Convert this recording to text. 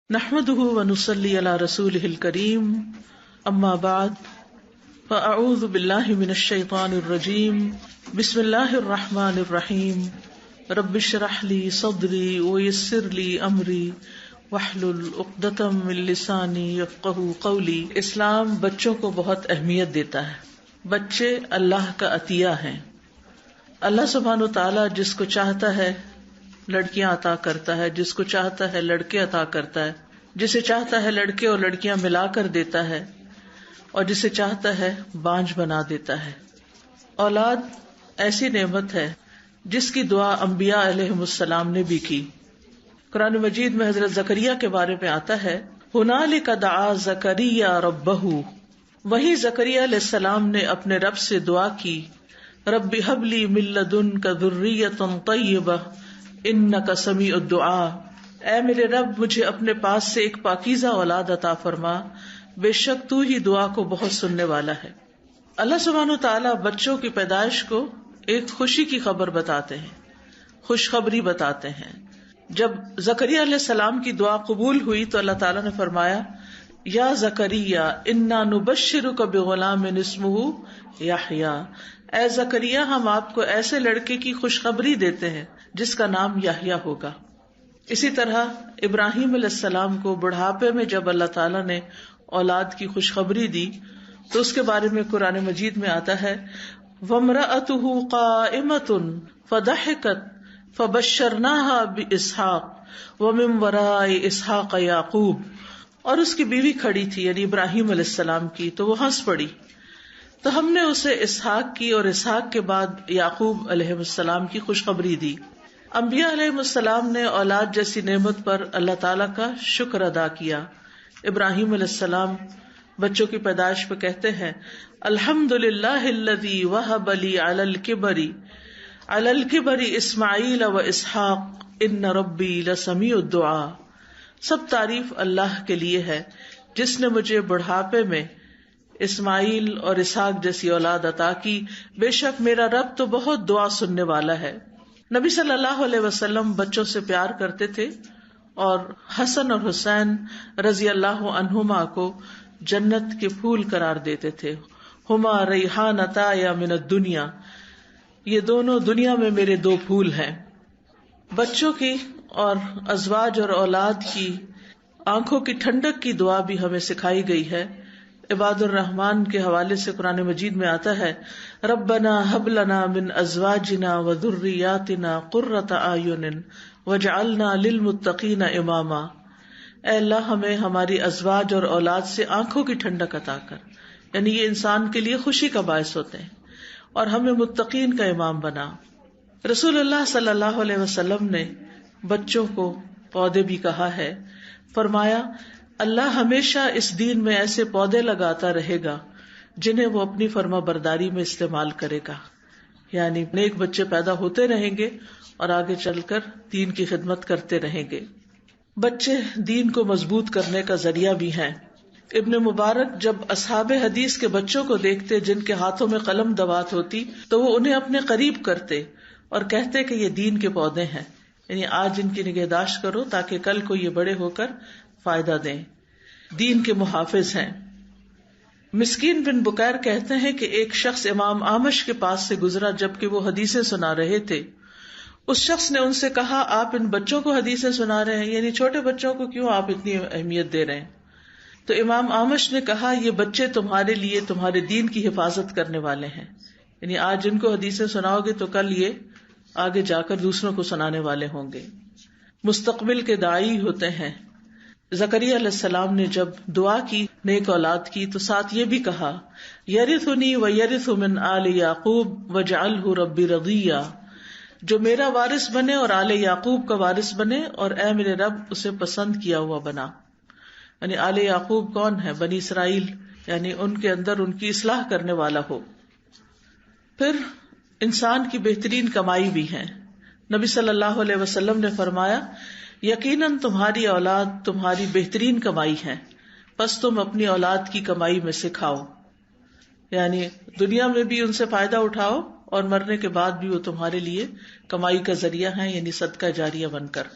نحمده ونصلي على رسوله الكريم اما بعد فاعوذ بالله من الشيطان الرجيم بسم الله الرحمن الرحيم رب اشرح لي صدري ويسر لي امري واحلل عقدة من لساني يفقهوا قولي۔ اسلام بچوں کو بہت اہمیت دیتا ہے۔ بچے اللہ کا عطیہ ہیں۔ اللہ سبحانہ وتعالی جس کو چاہتا ہے لڑکیاں عطا کرتا ہے، جس کو چاہتا ہے لڑکے عطا کرتا ہے، جسے چاہتا ہے لڑکے اور لڑکیاں ملا کر دیتا ہے، اور جسے چاہتا ہے بانجھ بنا دیتا ہے۔ اولاد ایسی نعمت ہے جس کی دعا انبیاء علیہم السلام نے بھی کی۔ قرآن مجید میں حضرت زکریا کے بارے میں آتا ہے، ہنالک دعا زکریا ربہ، وہی زکریا علیہ السلام نے اپنے رب سے دعا کی، رب ہب لی من لدنک ذریۃ طیبہ انک سمیع الدعاء، اے میرے رب مجھے اپنے پاس سے ایک پاکیزہ اولاد عطا فرما، بے شک تو ہی دعا کو بہت سننے والا ہے۔ اللہ سبحانہ و تعالیٰ بچوں کی پیدائش کو ایک خوشی کی خبر بتاتے ہیں، خوشخبری بتاتے ہیں۔ جب زکریا علیہ السلام کی دعا قبول ہوئی تو اللہ تعالیٰ نے فرمایا، یا زکریا انا نبشرک بغلام اسمہ یحییٰ، اے زکریا ہم آپ کو ایسے لڑکے کی خوشخبری دیتے ہیں جس کا نام یحییٰ ہوگا۔ اسی طرح ابراہیم علیہ السلام کو بڑھاپے میں جب اللہ تعالیٰ نے اولاد کی خوشخبری دی تو اس کے بارے میں قرآن مجید میں آتا ہے، وامرأتہ قائمۃ فضحکت فبشرناها باسحاق ومن وراء اسحاق یعقوب، اور اس کی بیوی کھڑی تھی یعنی ابراہیم علیہ السلام کی، تو وہ ہنس پڑی تو ہم نے اسے اسحاق کی اور اسحاق کے بعد یعقوب علیہ السلام کی خوشخبری دی۔ انبیاء علیہ السلام نے اولاد جیسی نعمت پر اللہ تعالیٰ کا شکر ادا کیا۔ ابراہیم علیہ السلام بچوں کی پیدائش پہ کہتے ہیں، الحمدللہ الذی وہب لی علی الکبر اسماعیل و اسحاق ان ربی لسمیع الدعاء، سب تعریف اللہ کے لیے ہے جس نے مجھے بڑھاپے میں اسماعیل اور اسحاق جیسی اولاد عطا کی، بے شک میرا رب تو بہت دعا سننے والا ہے۔ نبی صلی اللہ علیہ وسلم بچوں سے پیار کرتے تھے اور حسن اور حسین رضی اللہ عنہما کو جنت کے پھول قرار دیتے تھے، ہما ریحانتایا من الدنیا، یہ دونوں دنیا میں میرے دو پھول ہیں۔ بچوں کی اور ازواج اور اولاد کی آنکھوں کی ٹھنڈک کی دعا بھی ہمیں سکھائی گئی ہے۔ عباد الرحمن کے حوالے سے قرآن مجید میں آتا ہے، ربنا ہب لنا من ازواجنا وذریاتنا قرۃ اعین واجعلنا للمتقین اماما، اے اللہ ہمیں ہماری ازواج اور اولاد سے آنکھوں کی ٹھنڈک عطا کر، یعنی یہ انسان کے لیے خوشی کا باعث ہوتے ہیں، اور ہمیں متقین کا امام بنا۔ رسول اللہ صلی اللہ علیہ وسلم نے بچوں کو پودے بھی کہا ہے، فرمایا اللہ ہمیشہ اس دین میں ایسے پودے لگاتا رہے گا جنہیں وہ اپنی فرما برداری میں استعمال کرے گا، یعنی نیک بچے پیدا ہوتے رہیں گے اور آگے چل کر دین کی خدمت کرتے رہیں گے۔ بچے دین کو مضبوط کرنے کا ذریعہ بھی ہیں۔ ابن مبارک جب اصحاب حدیث کے بچوں کو دیکھتے جن کے ہاتھوں میں قلم دوات ہوتی تو وہ انہیں اپنے قریب کرتے اور کہتے کہ یہ دین کے پودے ہیں، یعنی آج ان کی نگہداشت کرو تاکہ کل کو یہ بڑے ہو کر فائدہ دیں، دین کے محافظ ہیں۔ مسکین بن بکیر کہتے ہیں کہ ایک شخص امام اعمش کے پاس سے گزرا جبکہ وہ حدیثیں سنا رہے تھے۔ اس شخص نے ان سے کہا، آپ ان بچوں کو حدیثیں سنا رہے ہیں، یعنی چھوٹے بچوں کو کیوں آپ اتنی اہمیت دے رہے ہیں؟ تو امام اعمش نے کہا، یہ بچے تمہارے لیے تمہارے دین کی حفاظت کرنے والے ہیں، یعنی آج ان کو حدیثیں سناؤ گے تو کل یہ آگے جا کر دوسروں کو سنانے والے ہوں گے، مستقبل کے داعی ہوتے ہیں۔ زکریا علیہ السلام نے جب دعا کی نیک اولاد کی تو ساتھ یہ بھی کہا، یرثنی ویرث من آل یعقوب واجعلہ ربی رضیہ، جو میرا وارث بنے اور آل یعقوب کا وارث بنے، اور اے میرے رب اسے پسند کیا ہوا بنا۔ یعنی آل یعقوب کون ہے؟ بنی اسرائیل، یعنی ان کے اندر ان کی اصلاح کرنے والا ہو۔ پھر انسان کی بہترین کمائی بھی ہے۔ نبی صلی اللہ علیہ وسلم نے فرمایا، یقیناً تمہاری اولاد تمہاری بہترین کمائی ہے، پس تم اپنی اولاد کی کمائی میں سے کھاؤ، یعنی دنیا میں بھی ان سے فائدہ اٹھاؤ اور مرنے کے بعد بھی وہ تمہارے لیے کمائی کا ذریعہ ہیں، یعنی صدقہ جاریہ بن کر۔